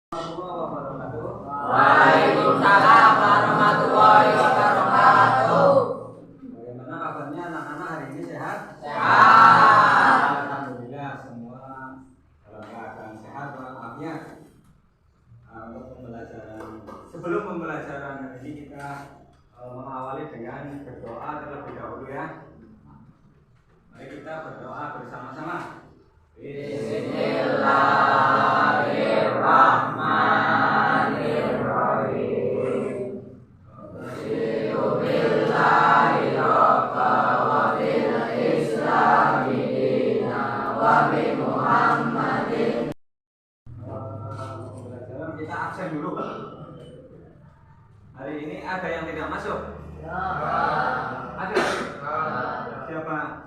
Waalaikumsalam warahmatullahi wabarakatuh. Bagaimana kabarnya anak-anak hari ini sehat? Sehat. Alhamdulillah semua dalam keadaan sehat walafiat. Untuk pembelajaran sebelum pembelajaran hari ini kita mengawali dengan berdoa terlebih dahulu ya. Mari kita berdoa bersama-sama. Bismillahirrahmanirrahim. Pembelajaran kita absen dulu. Hari ini ada yang tidak masuk? Ada? Siapa?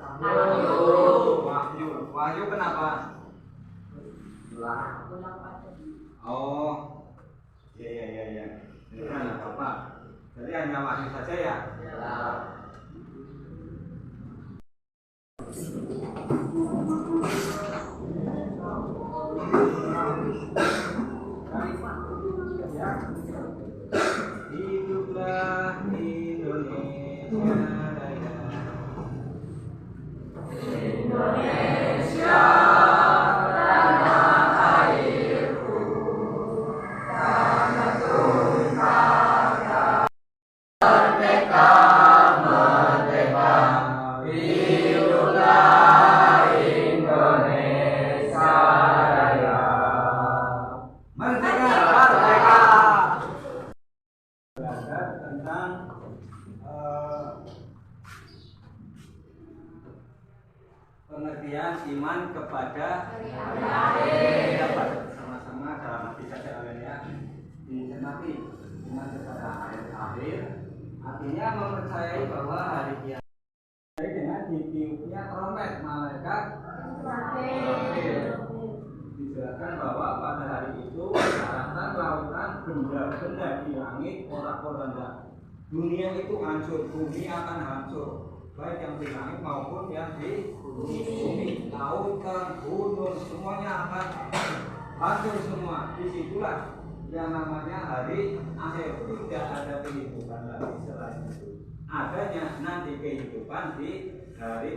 Wahyu kenapa? Oh, iya. Itu hanya Bapak. Jadi hanya Wahyu saja ya? Hiduplah Indonesia Raya. Indonesia tanah airku, tanah tumpah merdeka, merdeka. Hiduplah Indonesia Raya. Merdeka, merdeka. Belajar tentang pengertian iman kepada hari akhir. Dapat bersama-sama dalam hati saja kalian ya. Dicermati iman kepada hari akhir. Artinya mempercayai bahwa hari kiamat dengan ditiupnya trompet malaikat dijelaskan bahwa pada hari itu daratan, lautan, benda-benda di langit, porak-poranda dunia itu hancur, bumi akan hancur, baik yang di langit maupun yang di bumi, lautan, gunung, semuanya akan hancur semua. Disitulah yang namanya hari akhir. Tidak ada kehidupan lagi selain itu. Adanya nanti kehidupan di akhir.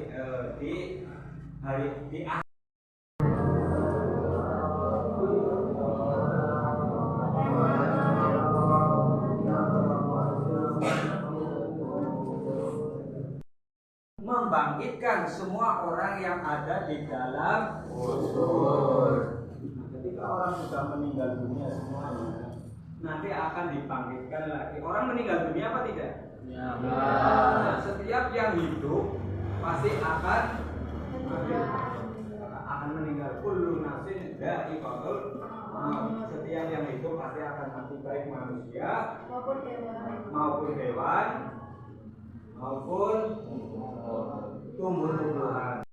Membangkitkan semua orang yang ada di dalam kubur. Ketika orang sudah meninggal dunia semuanya, nanti akan dibangkitkan lagi. Orang meninggal dunia apa tidak? Ya. Nah, setiap yang hidup pasti akan meninggal. Kullu nafsin dha'iqatul maut. Setiap yang hidup pasti akan mati, baik manusia maupun hewan maupun tumbuh-tumbuhan.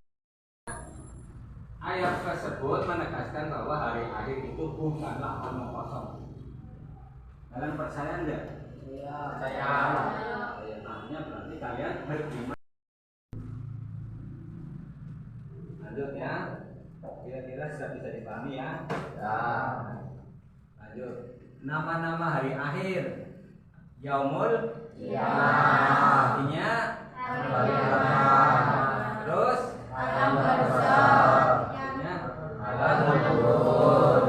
Ayat tersebut menegaskan bahwa hari akhir itu bukanlah omong kosong. Kalian percaya enggak? Iya. Percaya. Artinya berarti kalian beriman. Lanjut ya. Kira-kira sudah bisa dipahami ya? Ya. Lanjut. Nama-nama hari akhir. Yaumul Qiyamah. Artinya terus alam barzakh. Artinya alam kubur.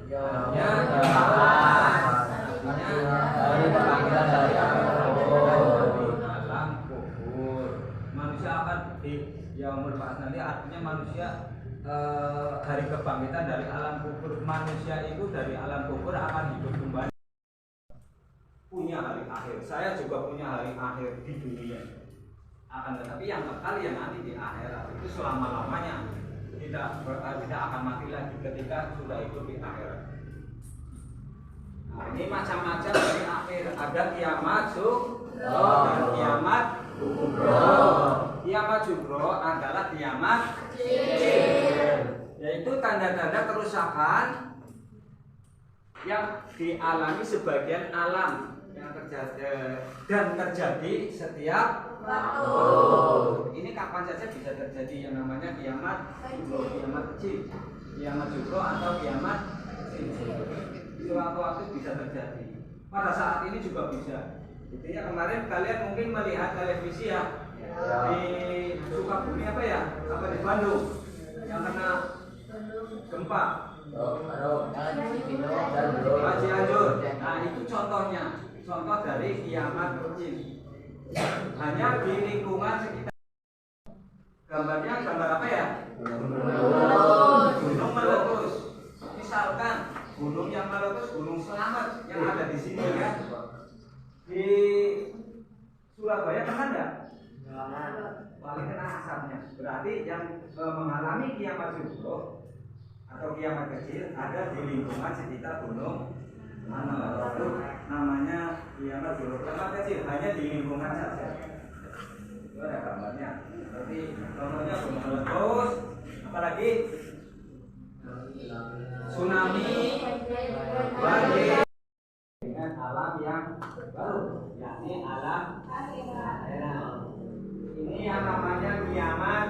Artinya dari kebangkitan dari alam kubur. Manusia akan di yaumul ba'ats nanti, artinya manusia hari kebangkitan dari alam kubur. Manusia itu dari alam kubur akan hidup kembali. Punya hari akhir. Saya juga punya hari akhir di dunia. Akan tetapi yang kekal yang nanti di akhirat itu selama-lamanya tidak akan mati lagi ketika sudah itu di akhirat. Nah, ini macam-macam dari akhir. Ada kiamat sughra dan kiamat kubra. Kiamat sughra adalah kiamat kecil, yaitu tanda-tanda kerusakan yang dialami sebagian alam yang terjadi setiap waktu. Ini kapan saja bisa terjadi yang namanya kiamat kecil, kiamat sughra atau kiamat kecil. bisa terjadi. Pada saat ini juga bisa. Buktinya kemarin kalian mungkin melihat televisi ya, di Sukabumi apa ya, apa di Bandung yang kena gempa. Cianjur. Nah itu contohnya, contoh dari kiamat kecil. Hanya di lingkungan sekitar. Gambarnya gambar apa ya? Gunung meletus. Misalkan gunung yang meletus, Gunung Selamat yang ada di sini ya. Di Surabaya kena enggak? Paling kena asapnya. Berarti yang mengalami kiamat subuh atau kiamat kecil ada di lingkungan sekitar gunung mana itu namanya kiamat subuh. Kiamat kecil hanya di lingkungan saja. Itu ada gambarnya. Berarti contohnya gunung meletus, apalagi tsunami, banjir dengan alam yang baru, yakni alam akhirat. Ini yang namanya kiamat.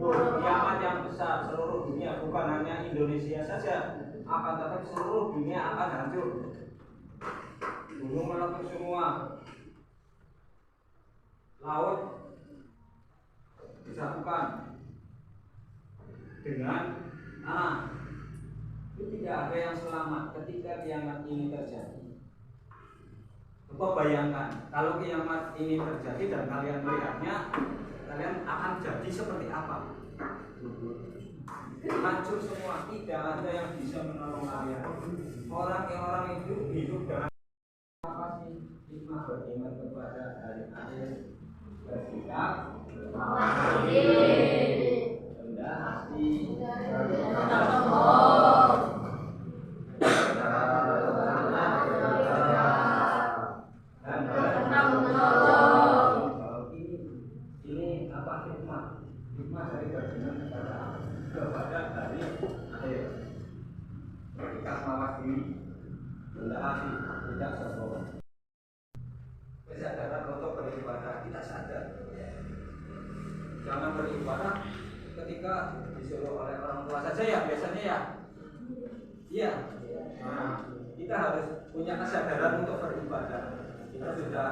Kiamat yang besar seluruh dunia, bukan hanya Indonesia saja, akan tetapi seluruh dunia akan hancur. Gunung meletus semua, laut disatukan dengan tanah. Itu tidak ada yang selamat ketika kiamat ini terjadi. Coba bayangkan kalau kiamat ini terjadi dan kalian melihatnya, kalian akan jadi seperti apa? Hancur semua, tidak ada yang bisa menolong kalian. Orang itu hidup dengan apa sih? Hikmah beriman kepada hari akhir, bersikap rendah hati, ini apa hikmah? Hikmah dari beriman kepada hari akhir. Bersikap mawas diri, rendah hati, tidak sombong. Kesadaran untuk beribadah, kita sadar. Jangan beribadah ketika disuruh oleh orang tua saja ya, biasanya ya. Iya. Nah, kita harus punya kesadaran untuk beribadah. Kita sudah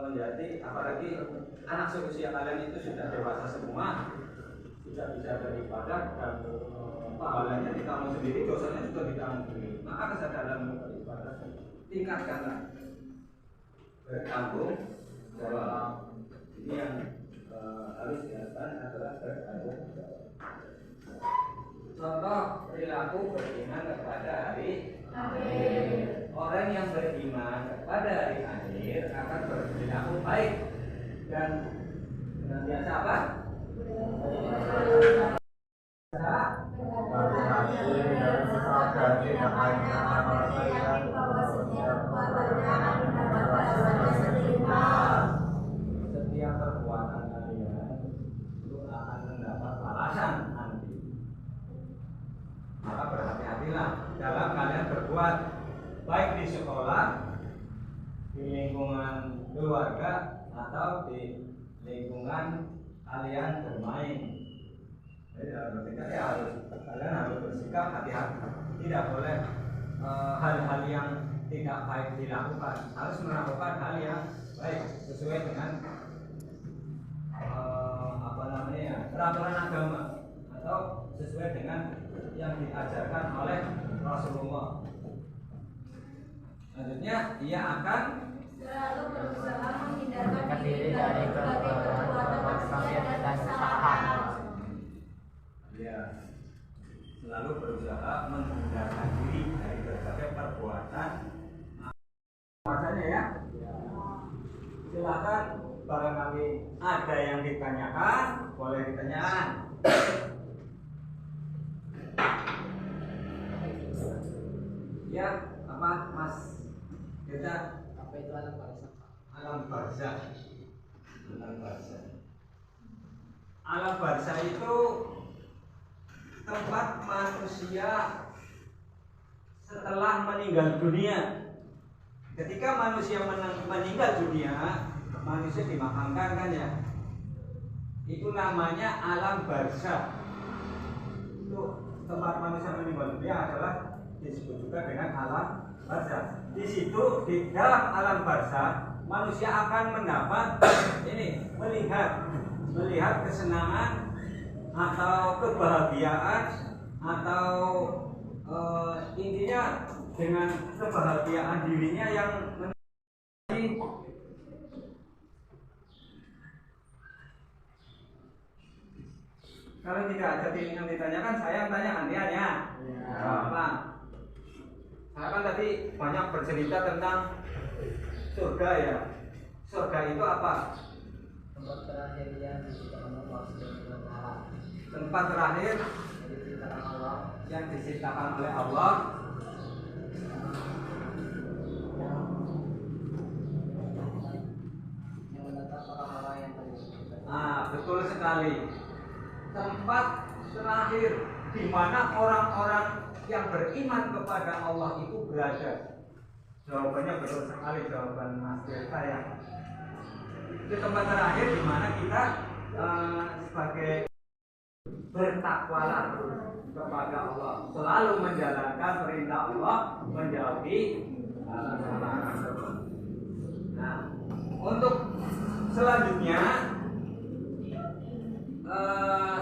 menjadi, apalagi anak seusia kalian itu sudah dewasa semua, sudah bisa beribadah dan pahalanya ditanggung sendiri, dosanya juga ditanggung sendiri. Maka kesadaran untuk beribadah tingkatkanlah. Bertanggung jawab. Ini yang harus dilakukan adalah bertanggung jawab. Contoh perilaku beriman kepada hari akhir. Orang yang beriman kepada hari akhir akan berperilaku baik dan senantiasa apa? Setiap perbuatan kalian itu akan mendapat balasan nanti. Maka berhati-hatilah dalam kalian berbuat, baik di sekolah, di lingkungan keluarga, atau di lingkungan kalian bermain. Jadi dalam bertindak ya kalian harus bersikap hati-hati. Tidak boleh hal-hal yang tidak baik dilakukan. Harus melakukan hal yang baik sesuai dengan peraturan agama atau sesuai dengan yang diajarkan oleh Rasulullah. Selanjutnya dia akan selalu berusaha menghindarkan diri dari berbagai perbuatan maksiat dan kesalahan. Ya, selalu berusaha menghindarkan diri dari berbagai perbuatan. Maksudnya ya, silakan barangkali ada yang ditanyakan, boleh ditanyakan. Ya, apa Mas? Kita apa itu alam barzah? Alam barzah. Alam barzah. Alam barzah itu tempat manusia setelah meninggal dunia. Ketika manusia meninggal dunia, manusia dimakamkan kan ya. Itu namanya alam barzah. Itu tempat manusia meninggal dunia adalah disebut juga dengan alam barzah. Di situ di dalam alam barzah manusia akan mendapat ini melihat kesenangan atau kebahagiaan atau intinya dengan kebahagiaan dirinya yang kalau tidak ada yang ditanyakan, saya tanya gantiannya. Apa? Saya kan tadi banyak bercerita tentang surga ya. Surga itu apa? Tempat terakhir yang diciptakan Allah Subhanahu wa taala. Tempat terakhir yang diciptakan oleh Allah. Yang menetap orang-orang yang beriman. Betul sekali. Tempat terakhir di mana orang-orang yang beriman kepada Allah itu berada. Jawabannya betul sekali, jawaban Mas Desa ya. Itu tempat terakhir di mana kita sebagai bertakwalah kepada Allah, selalu menjalankan perintah Allah, menjauhi larangan. Nah, untuk selanjutnya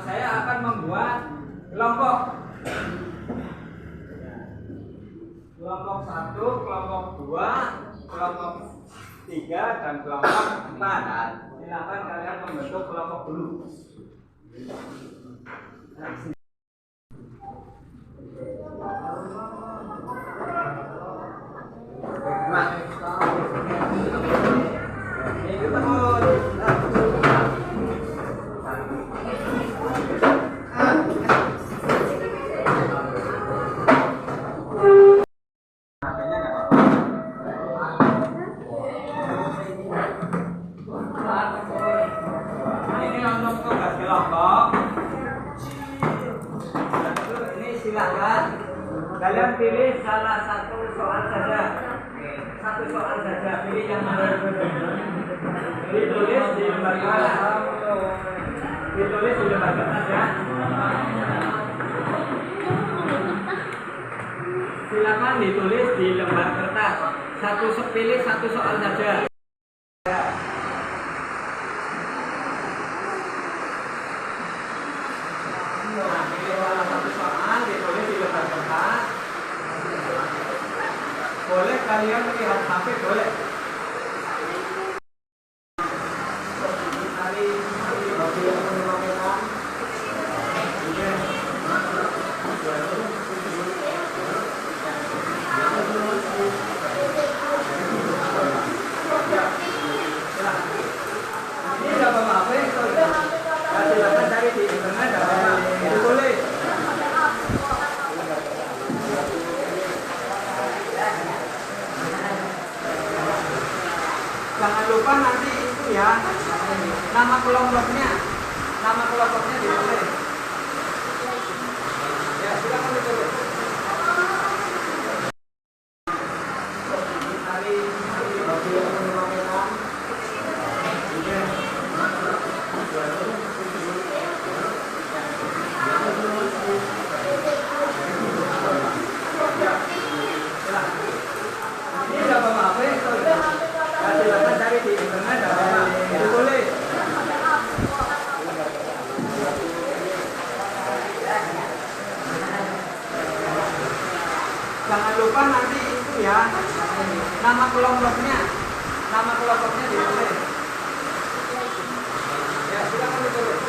saya akan membuat kelompok 1, kelompok 2, kelompok 3 dan kelompok 4. Silakan kalian membentuk kelompok dulu. Kalian pilih salah satu soal saja. Satu soal saja, pilih yang mana. Ditulis di lembar kertas. Ditulis di lembar kertas ya. Silakan ditulis di lembar kertas. Pilih satu soal saja. Boleh kalian melihat HP, boleh. Ini nggak bawa HP, silakan cari di internet, nggak apa-apa. Itu boleh. Jangan lupa nanti itu ya, nama kelompoknya ditulis. Ya, silakan ditulis. Ini nggak bawa HP, silakan cari di internet, nggak apa-apa. Itu boleh. Jangan lupa nanti itu ya, nama kelompoknya ditulis. Ya, silakan ditulis.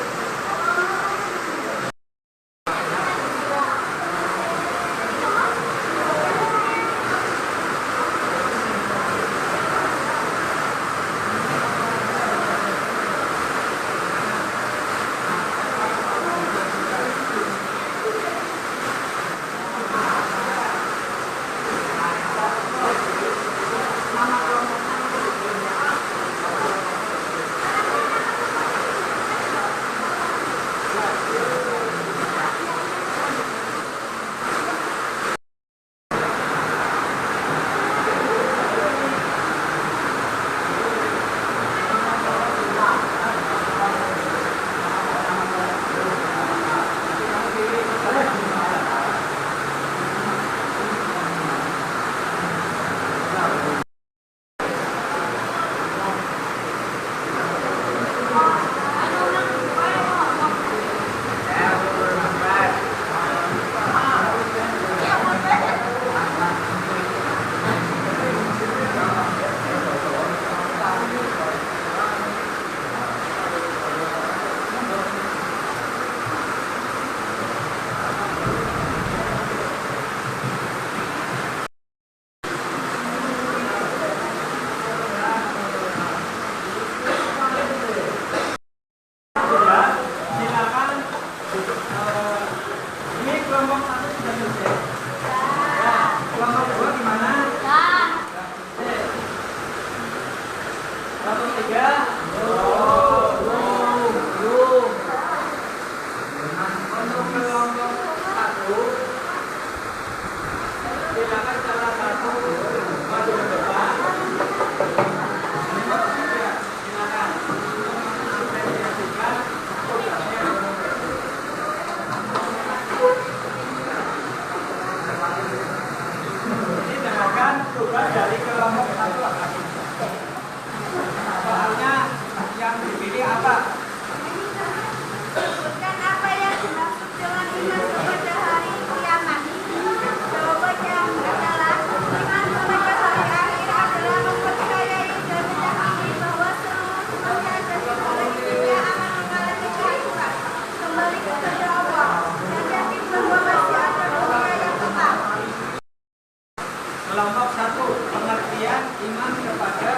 Kelompok 1, pengertian iman kepada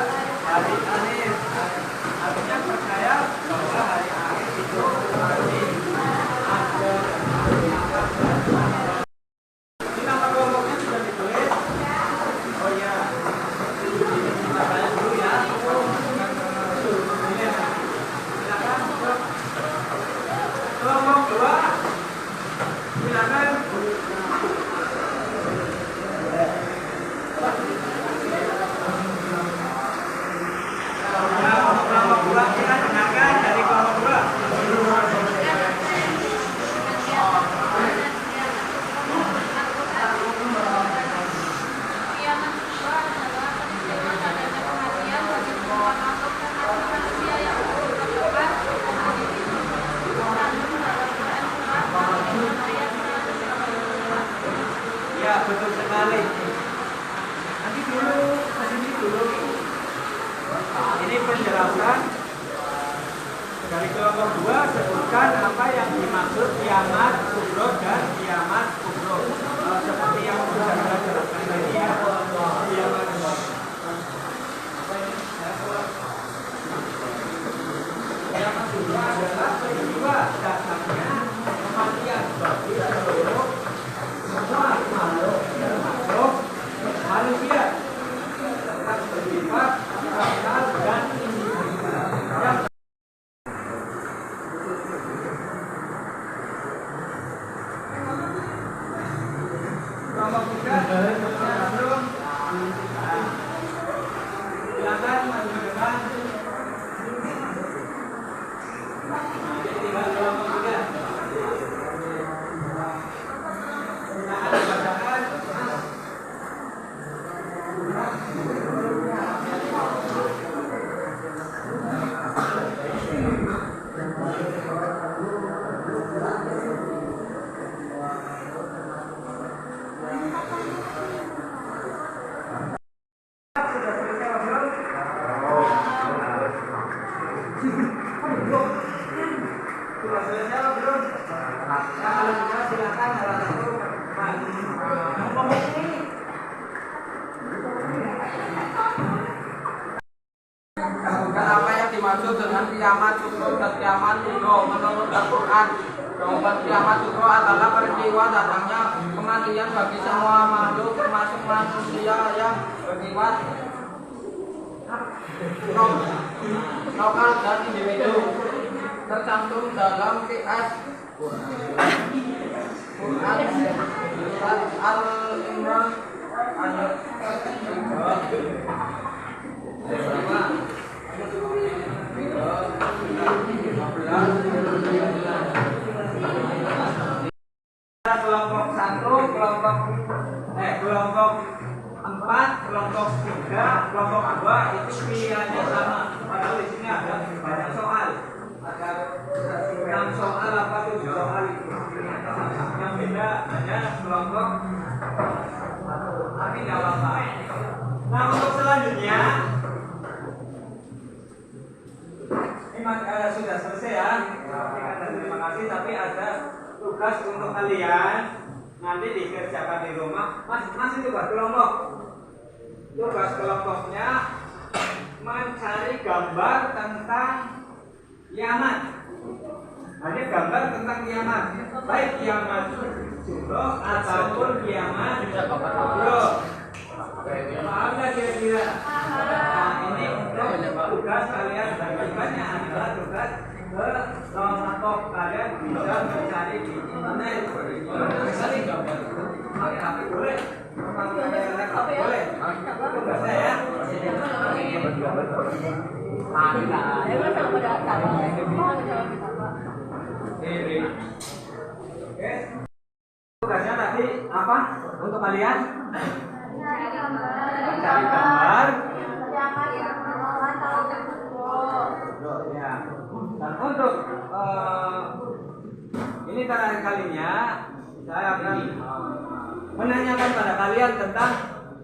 hari akhir. Artinya percaya bahwa hari akhir itu pasti ada. Ini nama kelompoknya sudah ditulis. Oh ya, ini saya dulu ya. Silakan. Kelompok 2, silakan. Ya, betul sekali. Nanti dulu kesini dulu. Ini penjelasan dari kelompok 2, sebutkan apa yang dimaksud kiamat kubro dan kiamat kubro. Seperti yang sudah kita jelaskan tadi ya. Kiamat kubro adalah peristiwa datangnya kematian bagi seluruh semua makhluk termasuk manusia yang bersifat rasional dan individual. Kelompok 3 belum silakan maju ke depan. Ini tinggal kelompok 3. Sudah selesai belum? Kalau sudah silakan salah satu Bukan apa yang dimaksud dengan kiamat sukro dan kiamat sukro menurut Al-Quran. Jawaban kiamat sukro adalah peristiwa datangnya kematian bagi semua makhluk termasuk manusia yang bersifat lokal dan individu, tercantum dalam Qiyas Quran surat Al-Imran ayat 15. Kelompok 1, kelompok 4, kelompok 3, kelompok 2 itu pilihannya sama. Padahal di sini ada banyak soal. Ada 6 soal apa 7 soal itu. Yang beda hanya kelompok 1. Tapi nggak apa-apa. Nah, untuk selanjutnya ini sudah selesai ya. Terima kasih. Tapi ada tugas untuk kalian nanti dikerjakan di rumah. Mas itu buat kelompok. Tugas kelompoknya mencari gambar tentang kiamat. Hanya gambar tentang kiamat, baik kiamat sukro ataupun kiamat kubro. Paham nggak kira-kira? Nah, ini untuk tugas kalian bagaimana adalah tugas ke kelompok kalian bisa mencari di internet. Mencari gambar pakai HP boleh, pakai laptop boleh. Tugas saya. Oke. Tugasnya tadi apa untuk kalian? Mencari gambar. Ya. Dan untuk ini terakhir kalinya saya akan menanyakan pada kalian tentang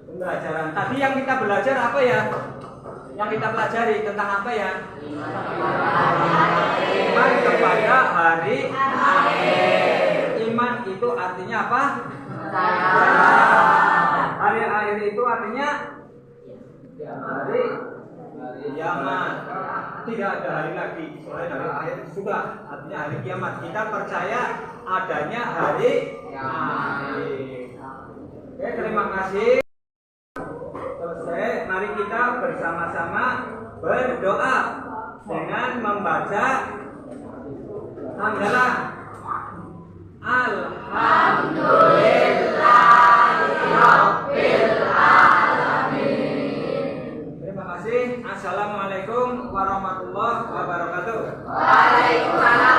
pembelajaran. Tadi yang kita belajar apa ya? Yang kita pelajari tentang apa ya? Iman kepada hari akhir. Iman itu artinya apa? Hari akhir itu artinya hari kiamat. Tidak ada hari lagi selain hari akhir sudah, artinya hari kiamat. Kita percaya adanya hari kiamat. Oke, terima kasih. Selesai, mari kita bersama-sama berdoa dengan membaca hamdalah. Alhamdulillahirabbil alamin. Terima kasih. Assalamualaikum warahmatullahi wabarakatuh. Waalaikumsalam.